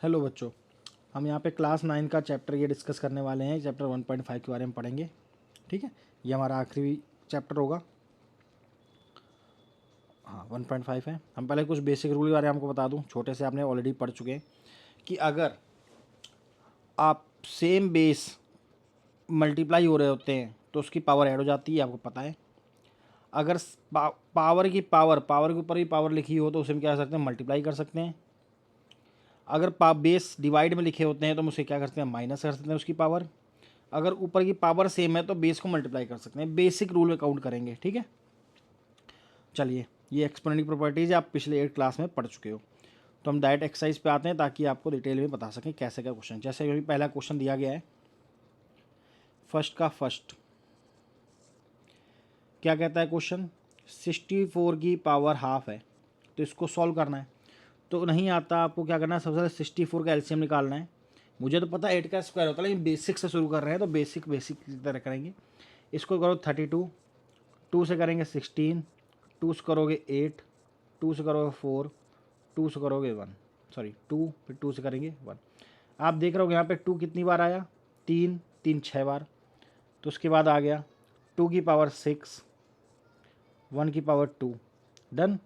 Hello बच्चों, हम यहाँ पे क्लास 9 का चैप्टर ये डिस्कस करने वाले हैं। चैप्टर 1.5 के बारे में पढ़ेंगे। ठीक है, ये हमारा आखिरी चैप्टर होगा। हाँ, 1.5 है। हम पहले कुछ बेसिक रूल के बारे में आपको बता दूँ, छोटे से आपने ऑलरेडी पढ़ चुके हैं कि अगर आप सेम बेस मल्टीप्लाई हो रहे होते हैं तो उसकी पावर ऐड हो जाती है, आपको पता है। अगर पावर की पावर के ऊपर ही पावर लिखी हो तो उसे हम क्या कर सकते हैं, मल्टीप्लाई कर सकते हैं। अगर बेस डिवाइड में लिखे होते हैं तो हम उसे क्या करते हैं, माइनस कर सकते हैं उसकी पावर। अगर ऊपर की पावर सेम है तो बेस को मल्टीप्लाई कर सकते हैं। बेसिक रूल में काउंट करेंगे। ठीक है, चलिए, ये एक्सपोनेंशियल प्रॉपर्टीज आप पिछले 8 क्लास में पढ़ चुके हो। तो हम डायरेक्ट एक्सरसाइज पे आते हैं ताकि आपको डिटेल में बता सकें कैसे क्या क्वेश्चन। जैसे अभी पहला क्वेश्चन दिया गया है, फर्स्ट का फर्स्ट क्या कहता है क्वेश्चन, 64 की पावर हाफ है तो इसको सॉल्व करना है। तो नहीं आता आपको, क्या करना है, सबसे पहले 64 का एलसीएम निकालना है। मुझे तो पता है 8 का स्क्वायर होता है, लेकिन बेसिक से शुरू कर रहे हैं तो बेसिक की तरह करेंगे। इसको करो 32, 2 से करेंगे 16, 2 से करोगे 8, 2 से करोगे 4, 2 से करोगे 1, सॉरी 2, फिर 2 से करेंगे 1। आप देख रहे हो यहाँ पे 2 कितनी बार आया, 3 3 6 बार। तो उसके बाद आ गया 2 की पावर 6, 1 की पावर 2, डन।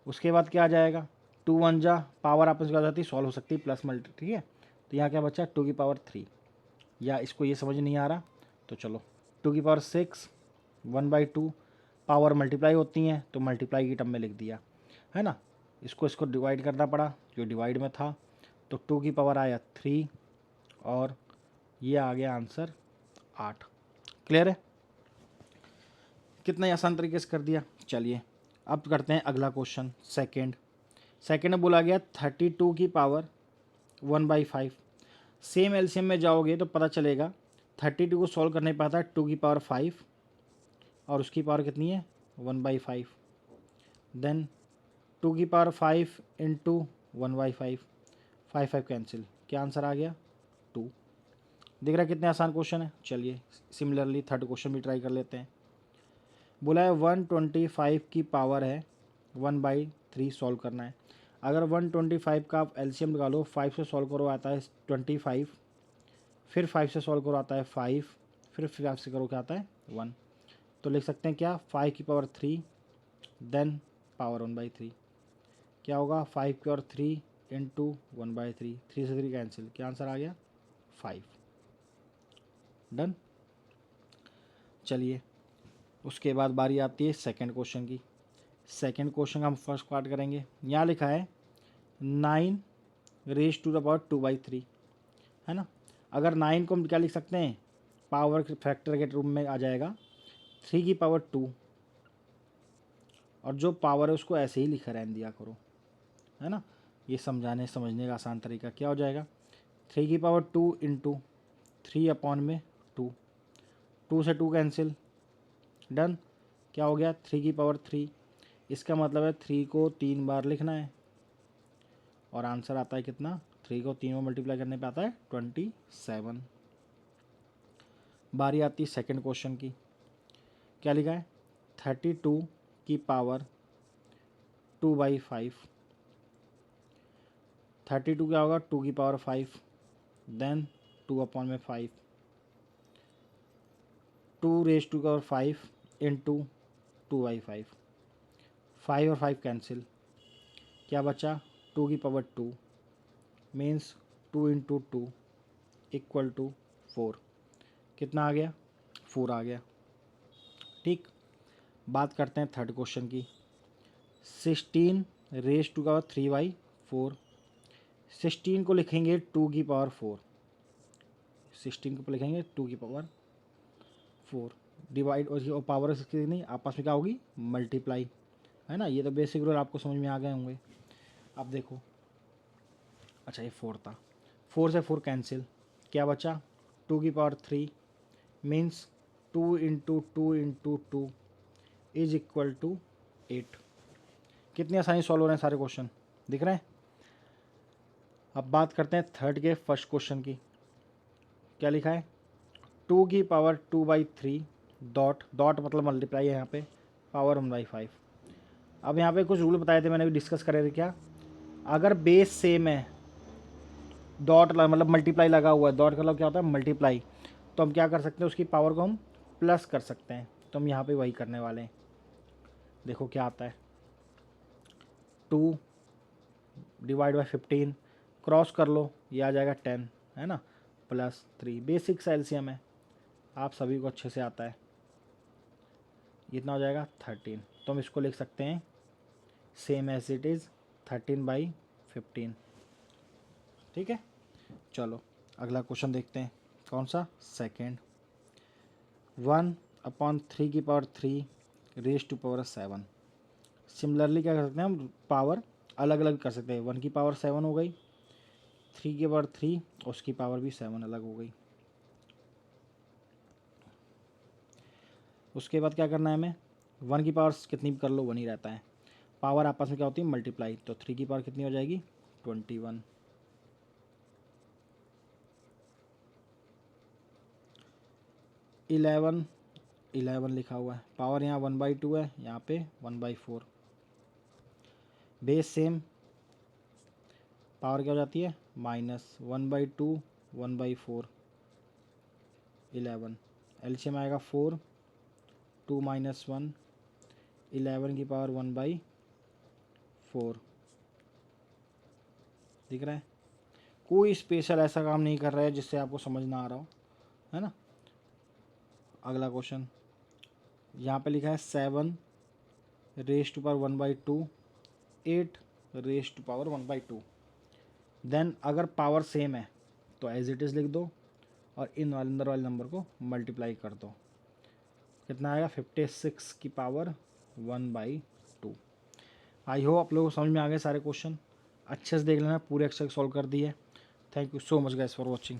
उसके बाद क्या आ जाएगा, 2 1 जा, पावर आपस में क्या हो जाती है, सॉल्व हो सकती है, प्लस मल्टी। ठीक है, तो यहाँ क्या बचा, 2 की पावर 3। या इसको ये समझ नहीं आ रहा तो चलो 2 की पावर 6, 1/2, पावर मल्टीप्लाई होती हैं तो मल्टीप्लाई की टर्म में लिख दिया, है ना। इसको डिवाइड करना पड़ा जो डिवाइड में था, तो 2 की पावर आया 3 और ये आ गया आंसर 8। क्लियर है, कितना ही आसान तरीके से कर दिया। चलिए अब करते हैं अगला क्वेश्चन, सेकेंड में बोला गया 32 की पावर 1/5। सेम एलसीएम में जाओगे तो पता चलेगा 32 को सॉल्व करने पर आता है 2 की पावर 5 और उसकी पावर कितनी है, 1/5। देन 2 की पावर 5 इंटू 1/5, 5 कैंसिल, क्या आंसर आ गया, 2। दिख रहा है कितने आसान क्वेश्चन है। चलिए सिमिलरली थर्ड क्वेश्चन भी ट्राई कर लेते हैं। बोला है 125 की पावर है 1/3 सॉल्व करना है। अगर 125 का आप एलसीएम निकालो, 5 से सॉल्व करो आता है 25, फिर 5 से सॉल्व करो आता है 5, फिर 5 से करो क्या आता है 1। तो लिख सकते हैं क्या, 5 की पावर 3 देन पावर 1/3, क्या होगा 5 की पावर 3 इंटू 1/3, 3 से 3 कैंसिल, क्या आंसर आ गया 5। डन। चलिए उसके बाद बारी आती है सेकंड क्वेश्चन की। सेकंड क्वेश्चन का हम फर्स्ट पार्ट करेंगे। यहाँ लिखा है 9 रेज टू द पावर 2/3, है ना। अगर 9 को हम क्या लिख सकते हैं, पावर फैक्टर के रूप में आ जाएगा 3 की पावर 2, और जो पावर है उसको ऐसे ही लिखा रहने दिया करो, है ना। ये समझने का आसान तरीका क्या हो जाएगा, 3 की पावर 2 इंटू 3/2, 2 से 2 कैंसिल, डन। क्या हो गया, 3 की पावर 3। इसका मतलब है 3 को 3 बार लिखना है और आंसर आता है कितना, 3 को 3 में मल्टीप्लाई करने पे आता है 27। बारी आती है सेकंड क्वेश्चन की। क्या लिखा है, 32 की पावर 2/5। 32 क्या होगा, 2 की power 5 then 2/5, 2 raise to power 5 into 2/5, 5 और 5 कैंसिल, क्या बचा, 2 की power 2 means 2 into 2 equal to 4। कितना आ गया, 4 आ गया। ठीक, बात करते हैं थर्ड क्वेश्चन की। 16 रेज टू का 3/4, 16 को लिखेंगे 2 की पावर 4, 16 को लिखेंगे 2 की पावर 4, डिवाइड और पावर नहीं आपस में क्या होगी, मल्टीप्लाई, है ना। ये तो बेसिक रूल आपको समझ में आ गए होंगे। अब देखो, अच्छा ये 4 था, 4 से 4 कैंसिल, क्या बचा, 2 की power 3 means 2 into 2 into 2 is equal to 8। कितनी आसानी सॉल्व हो रहे हैं सारे क्वेश्चन, दिख रहे हैं। अब बात करते हैं थर्ड के फर्स्ट क्वेश्चन की। क्या लिखा है, 2 की पावर 2/3 डॉट डॉट मतलब मल्टीप्लाई है यहाँ पे, पावर 1/5। अब यहाँ पे कुछ रूल बताए थे मैंने भी डिस्कस करे थे। क्या, अगर बेस सेम है डॉट मतलब मल्टीप्लाई लगा हुआ है, डॉट का मतलब क्या होता है मल्टीप्लाई, तो हम क्या कर सकते हैं उसकी पावर को हम प्लस कर सकते हैं, तो हम यहाँ पे वही करने वाले हैं। देखो क्या आता है, 2 डिवाइड बाई 15 क्रॉस कर लो, ये आ जाएगा 10 है ना, प्लस 3, बेसिक सा एलसीएम है, आप सभी को अच्छे से आता है। इतना हो जाएगा 13, तो हम इसको लिख सकते हैं सेम एज इट इज़ 13/15। ठीक है, चलो अगला क्वेश्चन देखते हैं, कौन सा, second. 1/3 raise to power 7। Similarly क्या कर सकते हैं हम, पावर अलग अलग कर सकते हैं, 1 की पावर 7 हो गई, 3 की पावर 3, उसकी पावर भी 7 अलग हो गई। उसके बाद क्या करना है हमें, 1 की पावर कितनी भी कर लो 1 ही रहता है, पावर आपस में क्या होती है मल्टीप्लाई, तो 3 की पावर कितनी हो जाएगी 21, 11 लिखा हुआ है, पावर यहाँ 1/2 है, यहाँ पे 1/4, बेस सेम, पावर क्या हो जाती है -1/2 1/4 11, एलसीएम आएगा 4, 2 - 1, 11 की पावर 1/4, दिख रहा है। कोई स्पेशल ऐसा काम नहीं कर रहा है जिससे आपको समझ ना आ रहा हो, है ना। अगला क्वेश्चन, यहाँ पे लिखा है 7 raise to power 1/2, 8 raise to power 1/2। Then अगर पावर सेम है तो एज इट इज़ लिख दो और इन अंदर वाले नंबर को मल्टीप्लाई कर दो, कितना आएगा 56 की पावर 1/2। आई होप आप लोगों को समझ में आ गए सारे क्वेश्चन, अच्छे से देख लेना, पूरे अक्षर सॉल्व कर दिए। Thank you so much guys for watching.